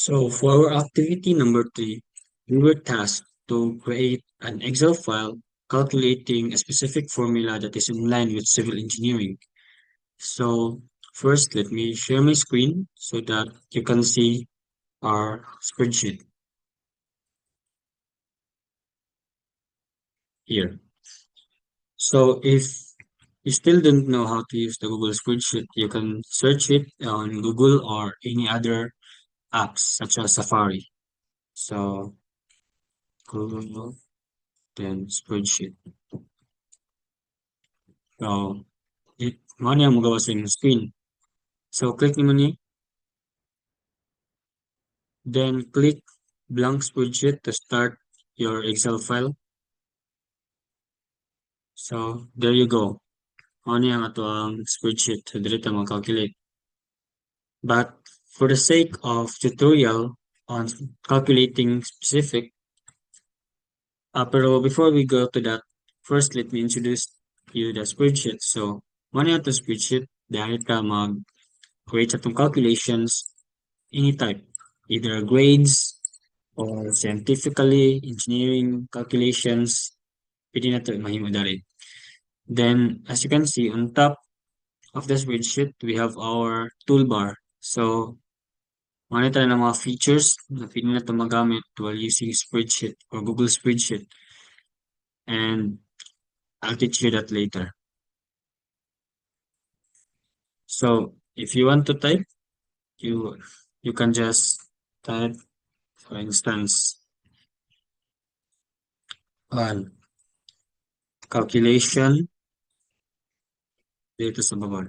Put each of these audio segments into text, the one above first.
So for our activity number 3, we were tasked to create an Excel file calculating a specific formula that is in line with civil engineering. So first, let me share my screen so that you can see our spreadsheet here. So if you still don't know how to use the Google spreadsheet, you can search it on Google or any other apps such as Safari. So Google, then spreadsheet. So mo na yang magawa sa inyong screen. So click nimo ni, then click blank spreadsheet to start your Excel file. So there you go. Ano yung ato ang spreadsheet. So dili ta mag-calculate. But for the sake of tutorial on calculating specific, pero before we go to that, first let me introduce you the spreadsheet. So ano yung ato spreadsheet? Dahil ka mag-create sa itong calculations any type, either grades or scientifically, engineering calculations, pwede na ito mahimo dali. Then, as you can see, on top of the spreadsheet, we have our toolbar. So, mga tayo ng mga features na pwede na ito magamit while using spreadsheet or Google spreadsheet. And I'll teach you that later. So, if you want to type, you can just type, for instance, on calculation dito sa baba.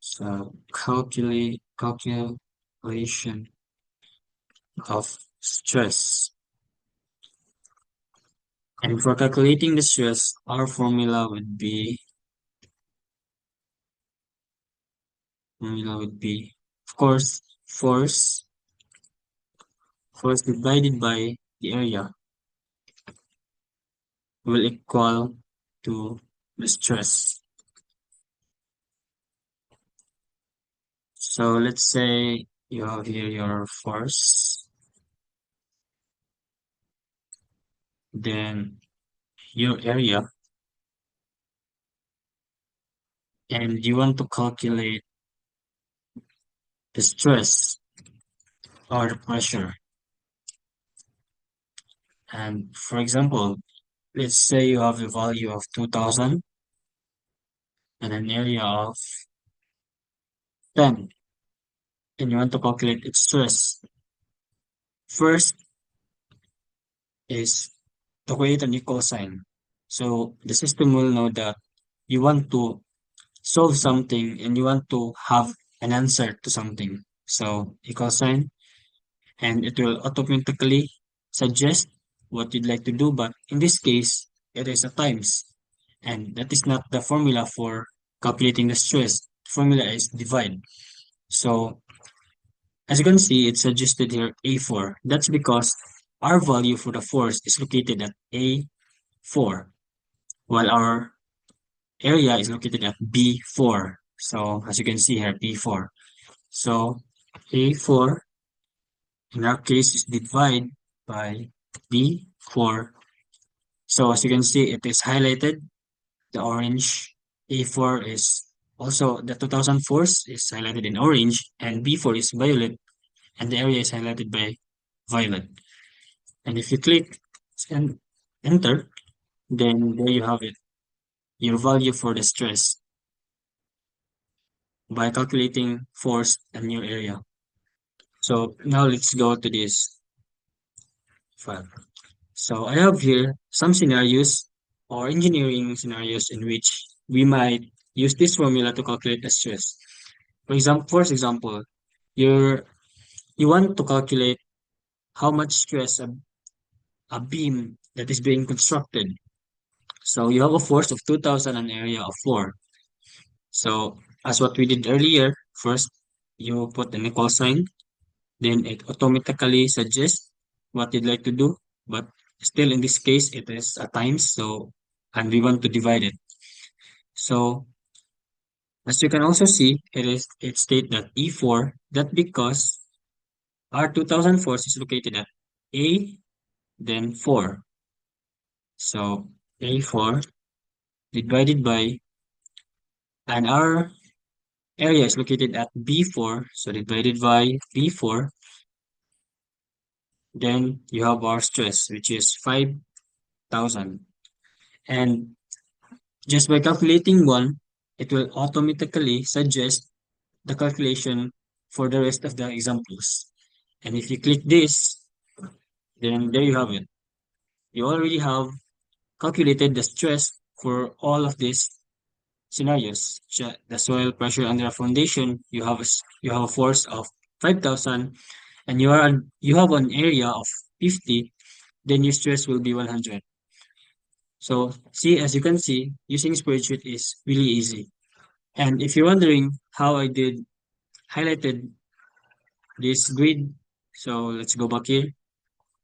So calculation of stress. And for calculating the stress, our formula would be of course force divided by the area will equal to the stress. So let's say you have here your force, then your area, and you want to calculate the stress or the pressure. And for example, let's say you have a value of 2000 and an area of 10, and you want to calculate its stress. First is to create an equal sign. So the system will know that you want to solve something and you want to have an answer to something. So equal sign, and it will automatically suggest what you'd like to do. But in this case, it is a times, and that is not the formula for calculating the stress. The formula is divide. So as you can see, it's suggested here A4. That's because our value for the force is located at A4, while our area is located at B4. So as you can see here, B4. So A4 in our case is divided by B4. So as you can see, it is highlighted. The orange A4 is also the 2000 force is highlighted in orange, and B4 is violet, and the area is highlighted by violet. And if you click and enter, then there you have it, your value for the stress by calculating force and your area. So now let's go to this file. So I have here some scenarios or engineering scenarios in which we might use this formula to calculate the stress. For example, you're you want to calculate how much stress a beam that is being constructed. So you have a force of 2000 and area of 4. So as what we did earlier, first you put an equal sign, then it automatically suggests what you'd like to do. But still in this case, it is a times, so and we want to divide it. So As you can also see, it states that E4, that because our 2004 is located at A, then 4. So A4 divided by, and our area is located at B4, so divided by B4, then you have our stress, which is 5,000. And just by calculating one, it will automatically suggest the calculation for the rest of the examples. And if you click this, then there you have it. You already have calculated the stress for all of these scenarios. The soil pressure under a foundation, you have a force of 5,000, and you have an area of 50, then your stress will be 100. So see, as you can see, using spreadsheet is really easy. And if you're wondering how I did highlighted this grid, so let's go back here.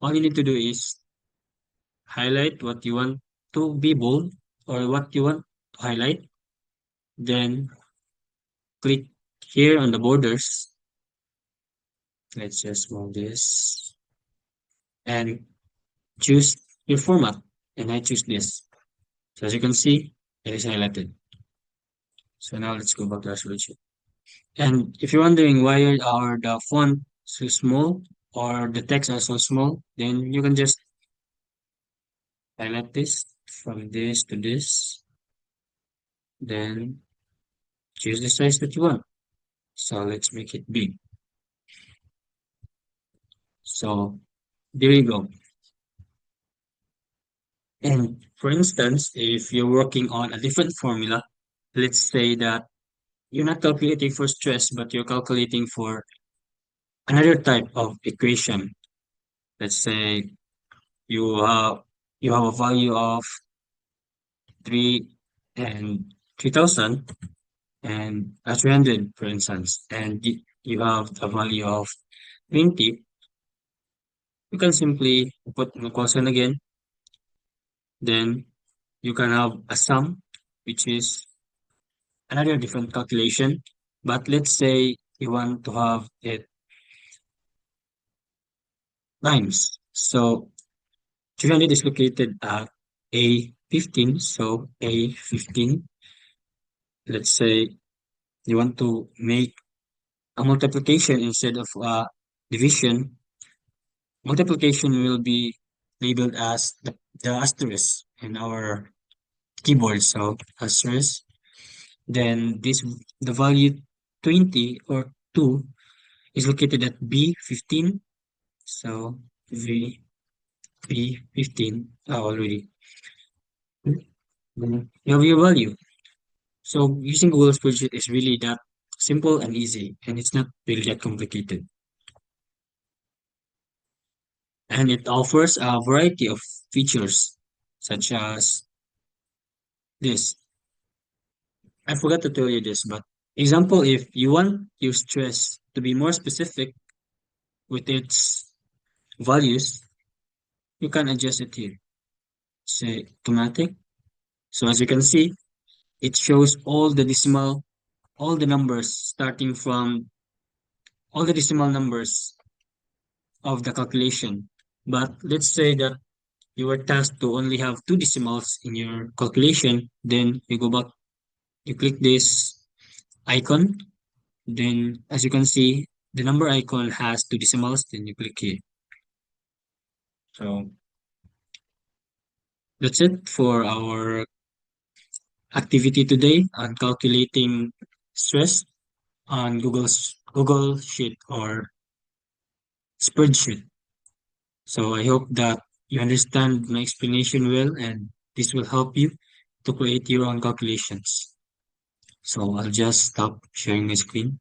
All you need to do is highlight what you want to be bold or what you want to highlight. Then click here on the borders. Let's just move this and choose your format. And I choose this. So as you can see, it is highlighted. So now let's go back to our spreadsheet. And if you're wondering why are the font so small or the text are so small, then you can just highlight this from this to this, then choose the size that you want. So let's make it big. So there you go. And for instance, if you're working on a different formula, let's say that you're not calculating for stress, but you're calculating for another type of equation. Let's say you have you have a value of 3 and 3,000 and 300, for instance, and you have a value of 20, you can simply put an equation again. Then you can have a sum, which is another different calculation. But let's say you want to have it times. So 300 is located at A15. So A15, let's say you want to make a multiplication instead of a division. Multiplication will be labeled as the asterisk in our keyboard. So asterisk. Then the value 20 or 2 is located at B15. So B15 already. Then you have your value. So using Google Spreadsheet is really that simple and easy, and it's not really that complicated. And it offers a variety of features, such as this. I forgot to tell you this, but example, if you want your stress to be more specific with its values, you can adjust it here. Say automatic. So as you can see, it shows all the numbers starting from all the decimal numbers of the calculation. But let's say that you were tasked to only have two decimals in your calculation, then you go back, you click this icon, then as you can see, the number icon has two decimals, then you click here. So that's it for our activity today on calculating stress on Google Sheet or spreadsheet. So I hope that you understand my explanation well and this will help you to create your own calculations. So I'll just stop sharing my screen.